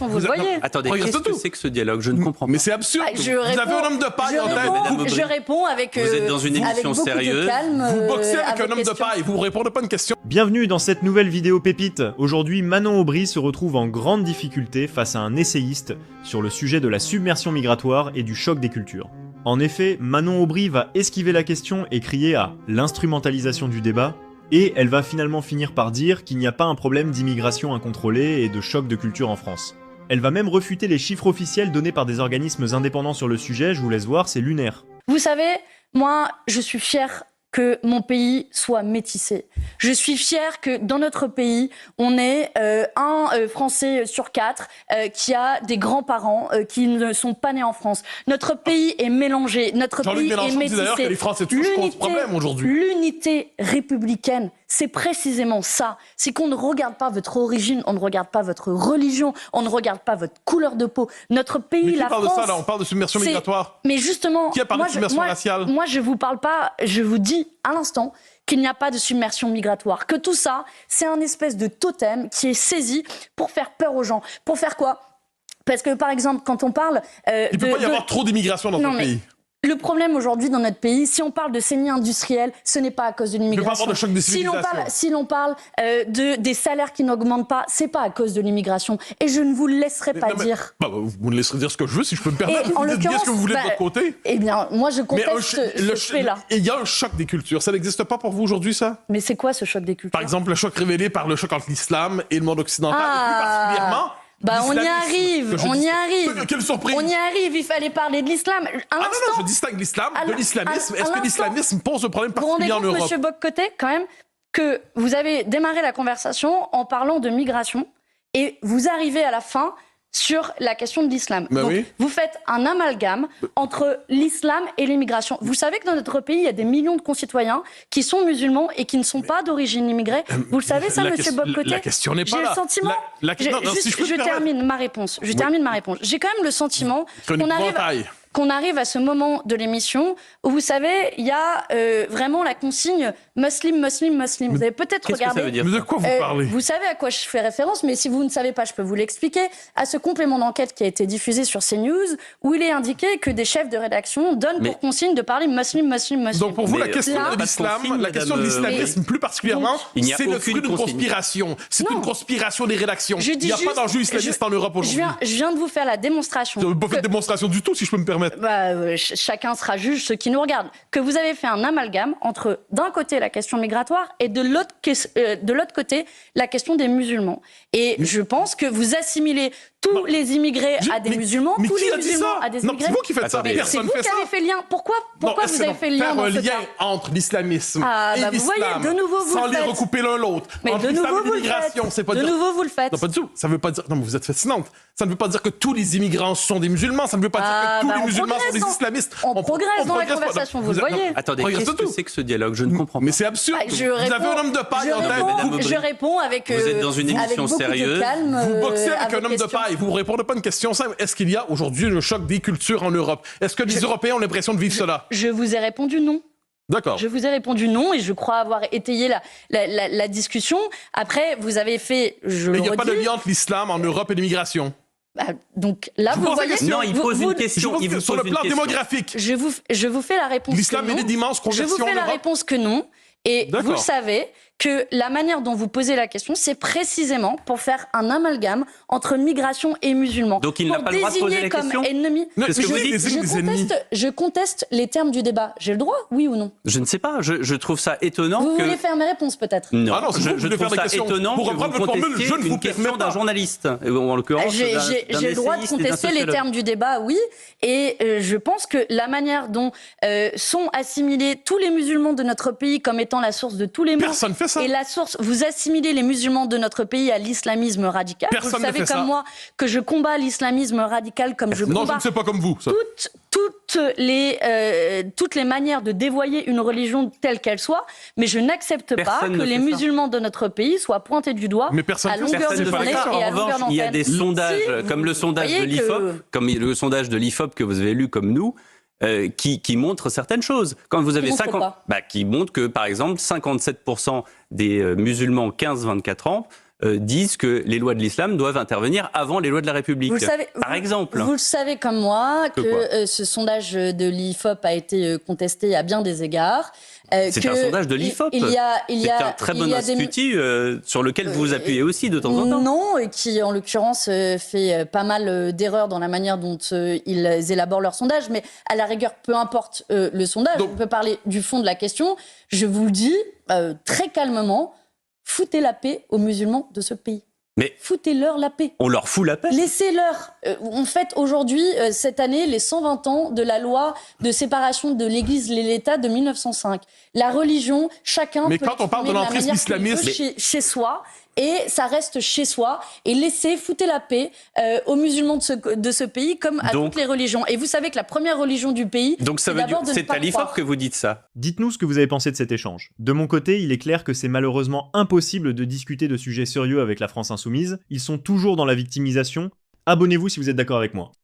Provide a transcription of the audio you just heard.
Vous le voyez. Attendez, qu'est-ce que c'est que ce dialogue? Je ne comprends pas. Mais c'est absurde. Vous avez un homme de paille en tête. Je réponds avec. Vous êtes dans une émission sérieuse. Vous boxez avec un homme de paille. Vous ne répondez pas à une question. Bienvenue dans cette nouvelle vidéo pépite. Aujourd'hui, Manon Aubry se retrouve en grande difficulté face à un essayiste sur le sujet de la submersion migratoire et du choc des cultures. En effet, Manon Aubry va esquiver la question et crier à l'instrumentalisation du débat, et elle va finalement finir par dire qu'il n'y a pas un problème d'immigration incontrôlée et de choc de culture en France. Elle va même refuter les chiffres officiels donnés par des organismes indépendants sur le sujet, je vous laisse voir, c'est lunaire. Vous savez, moi, je suis fière que mon pays soit métissé. Je suis fière que dans notre pays, on ait un Français sur 4 qui a des grands-parents qui ne sont pas nés en France. Notre pays est mélangé, notre pays est métissé. D'ailleurs que les Français touchent contre ce problème aujourd'hui. L'unité républicaine, c'est précisément ça. C'est qu'on ne regarde pas votre origine, on ne regarde pas votre religion, on ne regarde pas votre couleur de peau. Notre pays, mais qui la parle France... de ça, là? On parle de submersion migratoire. Mais justement... Qui a parlé de submersion raciale? Moi, je vous parle pas, je vous dis à l'instant qu'il n'y a pas de submersion migratoire. Que tout ça, c'est un espèce de totem qui est saisi pour faire peur aux gens. Pour faire quoi? Parce que, par exemple, quand on parle... Il ne peut pas y avoir trop d'immigration dans notre pays. Le problème aujourd'hui dans notre pays, si on parle de saignée industrielle, ce n'est pas à cause de l'immigration. Il peut pas avoir de choc des civilisations. Si l'on parle des salaires qui n'augmentent pas, c'est pas à cause de l'immigration. Et je ne vous le laisserai pas dire. Vous me laisserez dire ce que je veux, si je peux me permettre. Vous dire ce que vous voulez de votre côté. Eh bien, moi, je conteste ce fait-là. Et il y a un choc des cultures. Ça n'existe pas pour vous aujourd'hui, ça? Mais c'est quoi ce choc des cultures? Par exemple, le choc révélé par le choc entre l'islam et le monde occidental. Et plus particulièrement... on y arrive, Quelle surprise! On y arrive, il fallait parler de l'islam. Non, je distingue l'islam de l'islamisme. Est-ce que l'islamisme pose un problème particulier en Europe? Monsieur Boccoté, quand même, que vous avez démarré la conversation en parlant de migration et vous arrivez à la fin sur la question de l'islam. Donc, vous faites un amalgame entre l'islam et l'immigration. Vous savez que dans notre pays, il y a des millions de concitoyens qui sont musulmans et qui ne sont pas d'origine immigrée. Vous le savez ça, monsieur Boccoté? La question n'est pas là. J'ai le sentiment... Je termine ma réponse. J'ai quand même le sentiment qu'on arrive à ce moment de l'émission où, vous savez, il y a vraiment la consigne muslim. Vous avez peut-être regardé... Mais de quoi vous parlez? Vous savez à quoi je fais référence, mais si vous ne savez pas, je peux vous l'expliquer. À ce complément d'enquête qui a été diffusé sur CNews, où il est indiqué que des chefs de rédaction donnent pour consigne de parler muslim. Donc pour vous, la question de l'islam, la question de l'islamisme plus particulièrement, c'est le fruit d'une conspiration. C'est une conspiration des rédactions. Il n'y a pas d'enjeu islamiste en Europe aujourd'hui. Je viens de vous faire la démonstration. Vous n'avez pas fait de démonstration du tout, si je peux me permettre. Chacun sera juge, ceux qui nous regardent. Que vous avez fait un amalgame entre, d'un côté, la question migratoire et de l'autre côté, la question des musulmans. Et je pense que vous assimilez tous les immigrés à des musulmans, tous les musulmans à des immigrés. C'est vous qui faites ça. C'est vous qui avez fait le lien. Pourquoi vous avez fait le lien dans ce lien entre l'islamisme et l'islam, vous voyez, de nouveau, vous sans le les faites. recouper l'un l'autre. Mais entre de nouveau, vous le l'immigration, faites. c'est pas De dire... nouveau, vous le faites. Non, pas du tout. Ça ne veut pas dire... Non, mais vous êtes fascinante. Ça ne veut pas dire que tous les immigrants sont des musulmans. Ça ne veut pas dire que tous les musulmans sont des islamistes. On progresse dans la conversation, vous le voyez. Attendez, qu'est-ce que c'est que ce dialogue? Je ne comprends pas. Mais c'est absurde. Vous avez un homme de paille en tête. Je réponds avec... Vous êtes dans une émission sérieuse. Vous boxez avec un homme de paille. Vous ne répondez pas à une question simple. Est-ce qu'il y a aujourd'hui un choc des cultures en Europe? Est-ce que les Européens ont l'impression de vivre cela? Je vous ai répondu non. D'accord. Je vous ai répondu non et je crois avoir étayé la discussion. Après, vous avez fait... Mais il n'y a pas de lien entre l'islam en Europe et l'immigration. Donc là, vous voyez... Non, il pose une question. Sur le plan démographique. Je vous fais la réponse que non. L'islam est d'immenses conversions en Europe. Je vous fais la réponse que non. Et vous le savez que la manière dont vous posez la question, c'est précisément pour faire un amalgame entre migration et musulmans. Donc il n'a pas le droit de poser la question. Je conteste les termes du débat. J'ai le droit, oui ou non? Je ne sais pas. Je trouve ça étonnant. Vous voulez faire mes réponses peut-être? Non, je trouve ça étonnant que vous contestiez une question d'un journaliste. En l'occurrence, j'ai le droit de contester les termes du débat, oui. Et je pense que la manière dont sont assimilés tous les musulmans de notre pays comme étant la source de tous les maux. Personne fait ça. Et la source, vous assimilez les musulmans de notre pays à l'islamisme radical. Personne vous savez ne fait comme ça. moi que je combats l'islamisme radical comme je combats... Non, je ne sais pas comme vous. Ça. Toutes les manières de dévoyer une religion telle qu'elle soit, mais je n'accepte pas que les musulmans de notre pays soient pointés du doigt à longueur de journée et à longueur d'antenne. Il y a des sondages, comme le sondage de l'IFOP, comme le sondage de l'IFOP que vous avez lu comme nous, qui montrent certaines choses. Quand vous avez qui montrent que, par exemple, 57% des musulmans 15-24 ans disent que les lois de l'islam doivent intervenir avant les lois de la République. Par exemple. Vous le savez comme moi que ce sondage de l'IFOP a été contesté à bien des égards. C'est un sondage de l'IFOP. C'est un très bon institut sur lequel vous vous appuyez aussi de temps en temps. Non, et qui en l'occurrence fait pas mal d'erreurs dans la manière dont ils élaborent leur sondage, mais à la rigueur, peu importe le sondage, on peut parler du fond de la question. Je vous le dis très calmement, foutez la paix aux musulmans de ce pays. Mais foutez-leur la paix. On leur fout la paix. Laissez-leur. On fête aujourd'hui, cette année, les 120 ans de la loi de séparation de l'Église et l'État de 1905. La religion, chacun mais peut quand on parle de l'entrisme islamiste chez soi, et ça reste chez soi. Et foutez la paix aux musulmans de ce pays, comme à toutes les religions. Et vous savez que la première religion du pays, donc ça veut dire c'est à l'IFOP que vous dites ça. Dites-nous ce que vous avez pensé de cet échange. De mon côté, il est clair que c'est malheureusement impossible de discuter de sujets sérieux avec la France insoumise. Ils sont toujours dans la victimisation. Abonnez-vous si vous êtes d'accord avec moi.